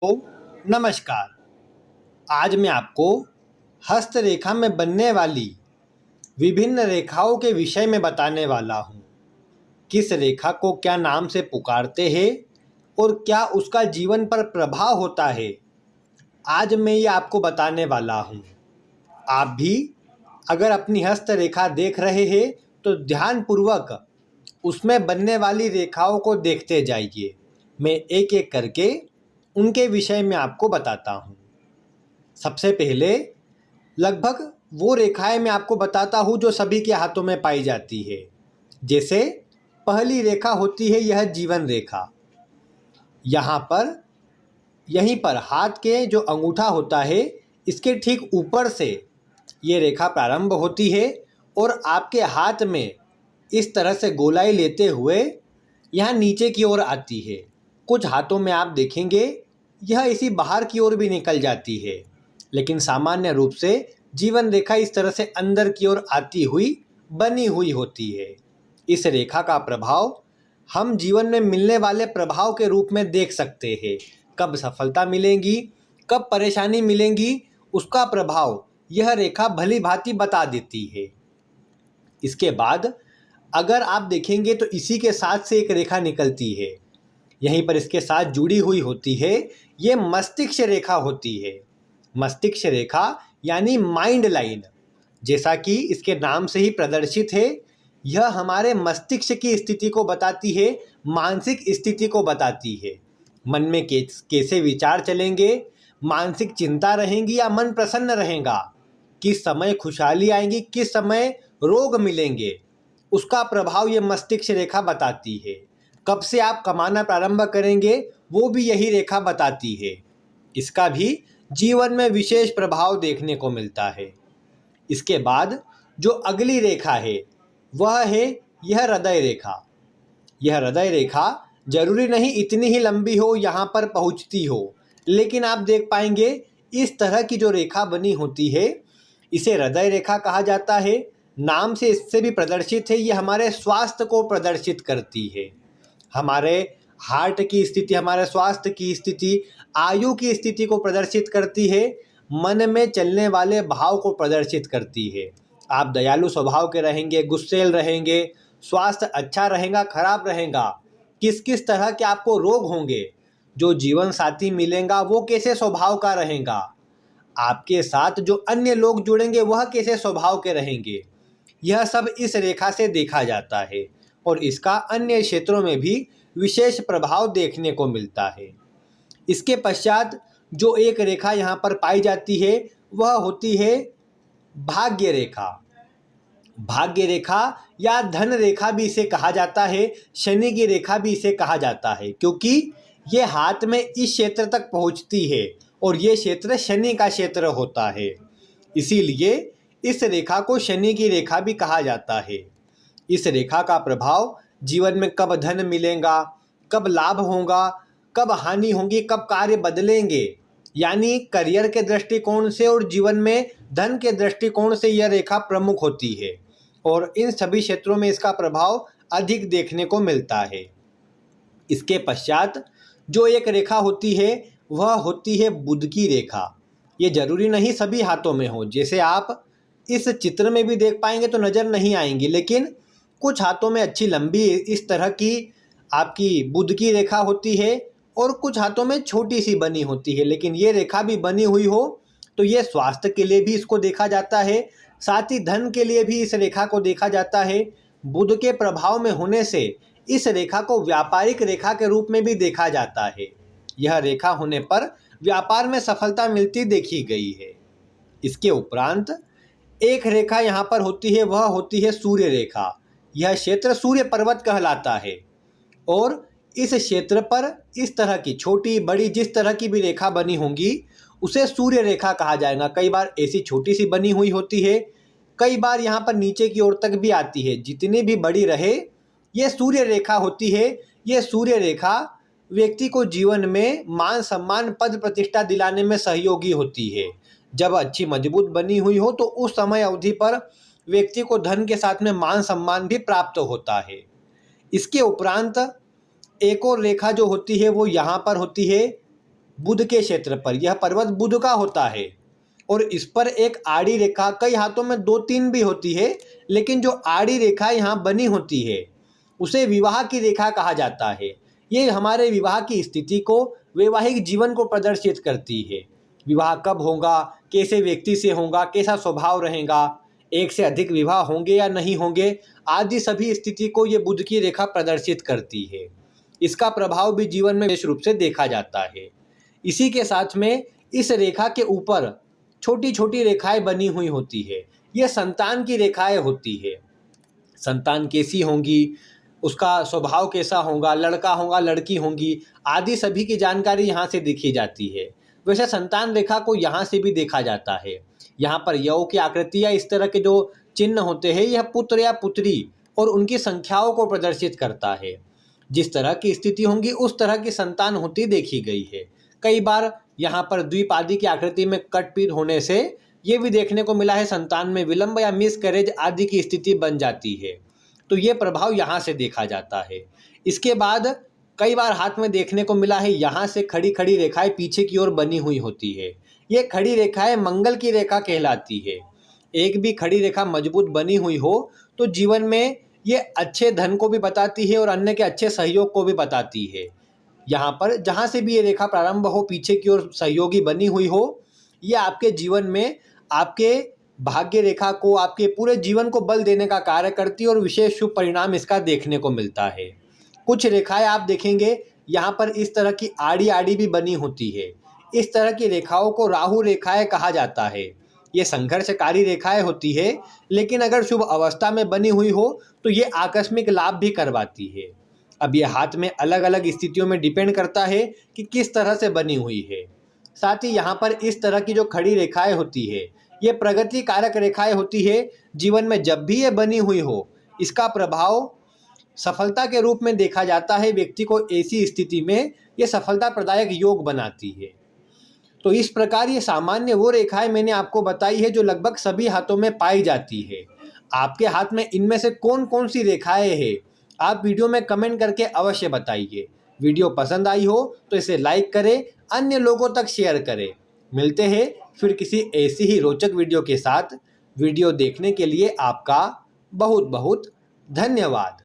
तो नमस्कार। आज मैं आपको हस्तरेखा में बनने वाली विभिन्न रेखाओं के विषय में बताने वाला हूँ। किस रेखा को क्या नाम से पुकारते हैं और क्या उसका जीवन पर प्रभाव होता है, आज मैं ये आपको बताने वाला हूँ। आप भी अगर अपनी हस्तरेखा देख रहे हैं तो ध्यानपूर्वक उसमें बनने वाली रेखाओं को देखते जाइए। मैं एक एक करके उनके विषय में आपको बताता हूँ। सबसे पहले लगभग वो रेखाएं मैं आपको बताता हूँ जो सभी के हाथों में पाई जाती है। जैसे पहली रेखा होती है यह जीवन रेखा। यहीं पर हाथ के जो अंगूठा होता है इसके ठीक ऊपर से ये रेखा प्रारंभ होती है और आपके हाथ में इस तरह से गोलाई लेते हुए यहाँ नीचे की ओर आती है। कुछ हाथों में आप देखेंगे यह इसी बाहर की ओर भी निकल जाती है, लेकिन सामान्य रूप से जीवन रेखा इस तरह से अंदर की ओर आती हुई बनी हुई होती है। इस रेखा का प्रभाव हम जीवन में मिलने वाले प्रभाव के रूप में देख सकते हैं। कब सफलता मिलेगी, कब परेशानी मिलेगी, उसका प्रभाव यह रेखा भली भांति बता देती है। इसके बाद अगर आप देखेंगे तो इसी के साथ से एक रेखा निकलती है, यहीं पर इसके साथ जुड़ी हुई होती है, ये मस्तिष्क रेखा होती है। मस्तिष्क रेखा यानी माइंड लाइन, जैसा कि इसके नाम से ही प्रदर्शित है, यह हमारे मस्तिष्क की स्थिति को बताती है, मानसिक स्थिति को बताती है। मन में कैसे विचार चलेंगे, मानसिक चिंता रहेंगी या मन प्रसन्न रहेगा, किस समय खुशहाली आएगी, किस समय रोग मिलेंगे, उसका प्रभाव ये मस्तिष्क रेखा बताती है। कब से आप कमाना प्रारंभ करेंगे वो भी यही रेखा बताती है। इसका भी जीवन में विशेष प्रभाव देखने को मिलता है। इसके बाद जो अगली रेखा है वह है यह हृदय रेखा। यह हृदय रेखा जरूरी नहीं इतनी ही लंबी हो, यहाँ पर पहुँचती हो, लेकिन आप देख पाएंगे इस तरह की जो रेखा बनी होती है इसे हृदय रेखा कहा जाता है। नाम से इससे भी प्रदर्शित है, ये हमारे स्वास्थ्य को प्रदर्शित करती है। हमारे हार्ट की स्थिति, हमारे स्वास्थ्य की स्थिति, आयु की स्थिति को प्रदर्शित करती है, मन में चलने वाले भाव को प्रदर्शित करती है। आप दयालु स्वभाव के रहेंगे, गुस्सैल रहेंगे, स्वास्थ्य अच्छा रहेगा, खराब रहेगा, किस किस तरह के आपको रोग होंगे, जो जीवन साथी मिलेगा वो कैसे स्वभाव का रहेगा, आपके साथ जो अन्य लोग जुड़ेंगे वह कैसे स्वभाव के रहेंगे, यह सब इस रेखा से देखा जाता है और इसका अन्य क्षेत्रों में भी विशेष प्रभाव देखने को मिलता है। इसके पश्चात जो एक रेखा यहाँ पर पाई जाती है वह होती है भाग्य रेखा। भाग्य रेखा या धन रेखा भी इसे कहा जाता है, शनि की रेखा भी इसे कहा जाता है, क्योंकि ये हाथ में इस क्षेत्र तक पहुँचती है और ये क्षेत्र शनि का क्षेत्र होता है, इसीलिए इस रेखा को शनि की रेखा भी कहा जाता है। इस रेखा का प्रभाव जीवन में कब धन मिलेगा, कब लाभ होगा, कब हानि होगी, कब कार्य बदलेंगे, यानी करियर के दृष्टिकोण से और जीवन में धन के दृष्टिकोण से यह रेखा प्रमुख होती है और इन सभी क्षेत्रों में इसका प्रभाव अधिक देखने को मिलता है। इसके पश्चात जो एक रेखा होती है वह होती है बुध की रेखा। ये जरूरी नहीं सभी हाथों में हो, जैसे आप इस चित्र में भी देख पाएंगे तो नज़र नहीं आएंगी, लेकिन कुछ हाथों में अच्छी लंबी इस तरह की आपकी बुध की रेखा होती है और कुछ हाथों में छोटी सी बनी होती है, लेकिन ये रेखा भी बनी हुई हो तो ये स्वास्थ्य के लिए भी इसको देखा जाता है, साथ ही धन के लिए भी इस रेखा को देखा जाता है। बुध के प्रभाव में होने से इस रेखा को व्यापारिक रेखा के रूप में भी देखा जाता है। यह रेखा होने पर व्यापार में सफलता मिलती देखी गई है। इसके उपरांत एक रेखा यहाँ पर होती है, वह होती है सूर्य रेखा। यह क्षेत्र सूर्य पर्वत कहलाता है और इस क्षेत्र पर इस तरह की छोटी बड़ी जिस तरह की भी रेखा बनी होंगी उसे सूर्य रेखा कहा जाएगा। कई बार ऐसी छोटी सी बनी हुई होती है, कई बार यहाँ पर नीचे की ओर तक भी आती है, जितनी भी बड़ी रहे ये सूर्य रेखा होती है। ये सूर्य रेखा व्यक्ति को जीवन में मान सम्मान पद प्रतिष्ठा दिलाने में सहयोगी होती है। जब अच्छी मजबूत बनी हुई हो तो उस समय अवधि पर व्यक्ति को धन के साथ में मान सम्मान भी प्राप्त होता है। इसके उपरांत एक और रेखा जो होती है वो यहाँ पर होती है बुध के क्षेत्र पर। यह पर्वत बुध का होता है और इस पर एक आड़ी रेखा, कई हाथों में 2-3 भी होती है, लेकिन जो आड़ी रेखा यहाँ बनी होती है उसे विवाह की रेखा कहा जाता है। ये हमारे विवाह की स्थिति को, वैवाहिक जीवन को प्रदर्शित करती है। विवाह कब होगा, कैसे व्यक्ति से होगा, कैसा स्वभाव रहेगा, एक से अधिक विवाह होंगे या नहीं होंगे, आदि सभी स्थिति को ये बुध की रेखा प्रदर्शित करती है। इसका प्रभाव भी जीवन में विशेष रूप से देखा जाता है। इसी के साथ में इस रेखा के ऊपर छोटी छोटी रेखाएं बनी हुई होती है। ये संतान की रेखाएं होती है। संतान कैसी होंगी, उसका स्वभाव कैसा होगा, लड़का होगा लड़की होंगी, आदि सभी की जानकारी यहाँ से देखी जाती है। वैसे संतान रेखा को यहाँ से भी देखा जाता है। यहाँ पर यौ की आकृति या इस तरह के जो चिन्ह होते हैं, यह पुत्र या पुत्री और उनकी संख्याओं को प्रदर्शित करता है। जिस तरह की स्थिति होंगी उस तरह की संतान होती देखी गई है। कई बार यहाँ पर द्वीप आदि की आकृति में कटपीट होने से ये भी देखने को मिला है संतान में विलंब या मिसकैरेज आदि की स्थिति बन जाती है। तो ये प्रभाव यहाँ से देखा जाता है। इसके बाद कई बार हाथ में देखने को मिला है यहाँ से खड़ी खड़ी रेखाएं पीछे की ओर बनी हुई होती है। ये खड़ी रेखाएं मंगल की रेखा कहलाती है। एक भी खड़ी रेखा मजबूत बनी हुई हो तो जीवन में ये अच्छे धन को भी बताती है और अन्य के अच्छे सहयोग को भी बताती है। यहाँ पर जहाँ से भी ये रेखा प्रारंभ हो, पीछे की ओर सहयोगी बनी हुई हो, ये आपके जीवन में आपके भाग्य रेखा को, आपके पूरे जीवन को बल देने का कार्य करती है और विशेष शुभ परिणाम इसका देखने को मिलता है। कुछ रेखाएं आप देखेंगे यहाँ पर इस तरह की आड़ी आड़ी भी बनी होती है। इस तरह की रेखाओं को राहु रेखाएं कहा जाता है। ये संघर्षकारी रेखाएं होती है, लेकिन अगर शुभ अवस्था में बनी हुई हो तो ये आकस्मिक लाभ भी करवाती है। अब ये हाथ में अलग अलग स्थितियों में डिपेंड करता है कि किस तरह से बनी हुई है। साथ ही यहाँ पर इस तरह की जो खड़ी रेखाएं होती है, ये प्रगति कारक रेखाएं होती है। जीवन में जब भी ये बनी हुई हो, इसका प्रभाव सफलता के रूप में देखा जाता है। व्यक्ति को ऐसी स्थिति में ये सफलता प्रदायक योग बनाती है। तो इस प्रकार ये सामान्य वो रेखाएं मैंने आपको बताई है जो लगभग सभी हाथों में पाई जाती है। आपके हाथ में इनमें से कौन कौन सी रेखाएं हैं, आप वीडियो में कमेंट करके अवश्य बताइए। वीडियो पसंद आई हो तो इसे लाइक करें, अन्य लोगों तक शेयर करें। मिलते हैं फिर किसी ऐसी ही रोचक वीडियो के साथ। वीडियो देखने के लिए आपका बहुत बहुत धन्यवाद।